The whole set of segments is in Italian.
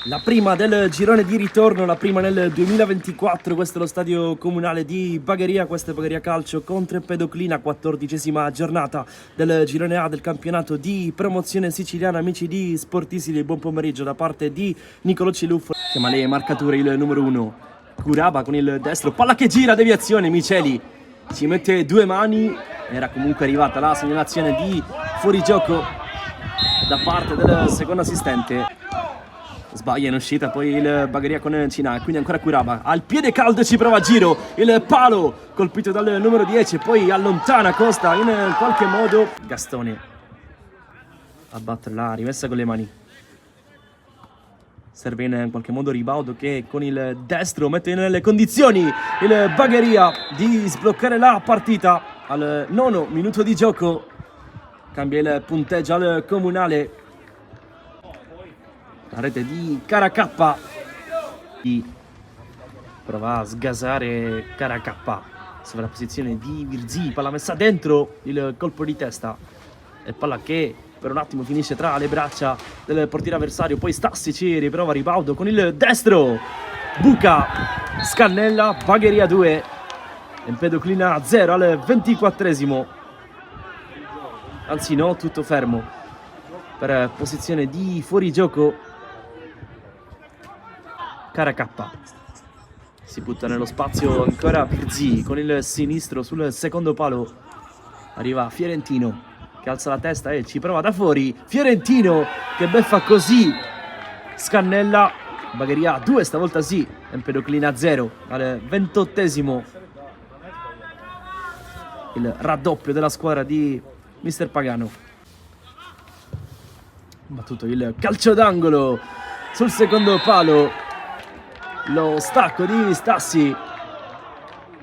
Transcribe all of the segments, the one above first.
La prima del girone di ritorno, la prima nel 2024, questo è lo stadio comunale di Bagheria, questa è Bagheria Calcio contro Empedoclina, 14ª giornata del girone A del campionato di promozione siciliana. Amici di Sportisili, buon pomeriggio da parte di Nicolò Ciluffo. Chiama le marcature il numero 1, Curaba con il destro, palla che gira, deviazione, Miceli ci mette due mani, era comunque arrivata la segnalazione di fuorigioco da parte del secondo assistente. Sbaglia in uscita poi il Bagheria con Cina, quindi ancora Curaba al piede caldo, ci prova a giro, il palo colpito dal numero 10, poi allontana Costa in qualche modo. Gastone a battere la rimessa con le mani, serve in qualche modo Ribaudo che con il destro mette nelle condizioni il Bagheria di sbloccare la partita al 9° minuto di gioco. Cambia il punteggio al comunale. La rete di Caracappa, prova a sgasare Caracappa, sovrapposizione di Virzì, palla messa dentro, il colpo di testa e palla che per un attimo finisce tra le braccia del portiere avversario, poi Stassi ci riprova Ribaudo con il destro, buca, scannella, Bagheria 2, Empedoclina 0 al 24°, anzi no, tutto fermo per posizione di fuorigioco. Caracappa si butta nello spazio, ancora Virzì con il sinistro sul secondo palo, arriva Fiorentino che alza la testa e ci prova da fuori, Fiorentino che beffa così, scannella, Bagheria 2 stavolta sì, Empedoclina 0 al 28°, il raddoppio della squadra di Mister Pagano. Battuto il calcio d'angolo sul secondo palo, lo stacco di Stassi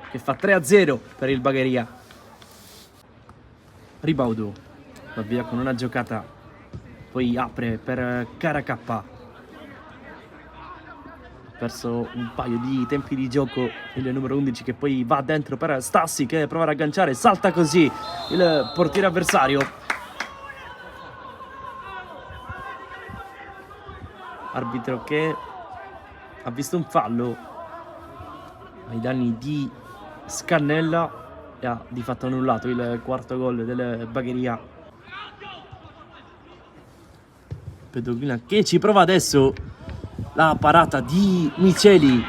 che fa 3-0 per il Bagheria. Ribaudo va via con una giocata, poi apre per Caracappa, ha perso un paio di tempi di gioco il numero 11 che poi va dentro per Stassi che prova ad agganciare, salta così il portiere avversario. Arbitro che ha visto un fallo ai danni di Scannella e ha di fatto annullato il quarto gol del Bagheria. Empedoclina che ci prova adesso, la parata di Miceli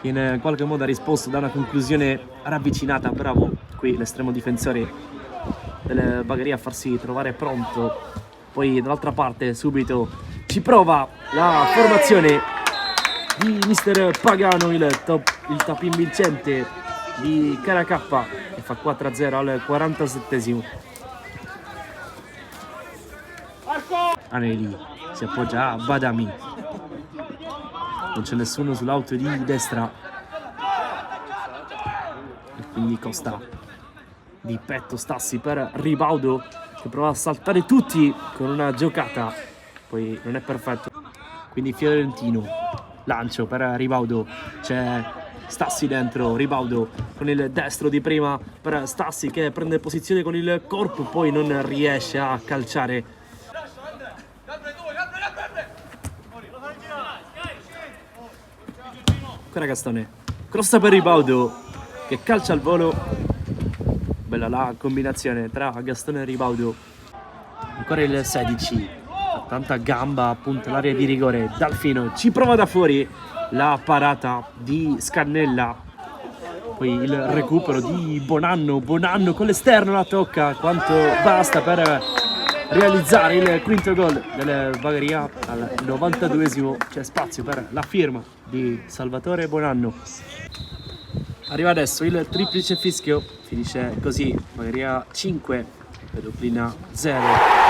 che in qualche modo ha risposto da una conclusione ravvicinata. Bravo qui l'estremo difensore del Bagheria a farsi trovare pronto. Poi dall'altra parte subito ci prova la formazione di Mister Pagano, il tapin vincente di Caracappa che fa 4-0 al 47°. Aneli si appoggia a Badami, non c'è nessuno sull'auto di destra e quindi Costa di petto, Stassi per Ribaudo che prova a saltare tutti con una giocata, poi non è perfetto, quindi Fiorentino, lancio per Ribaudo, c'è Stassi dentro, Ribaudo con il destro di prima per Stassi che prende posizione con il corpo, poi non riesce a calciare. Ancora Gastone, crossa per Ribaudo che calcia al volo, bella la combinazione tra Gastone e Ribaudo. Ancora il 16, tanta gamba appunto l'area di rigore, Dalfino ci prova da fuori, la parata di Scannella, poi il recupero di Bonanno con l'esterno, la tocca, quanto basta per realizzare il quinto gol del Bagheria. Al 92°, c'è spazio per la firma di Salvatore Bonanno. Arriva adesso il triplice fischio, finisce così, Bagheria 5, Empedoclina 0.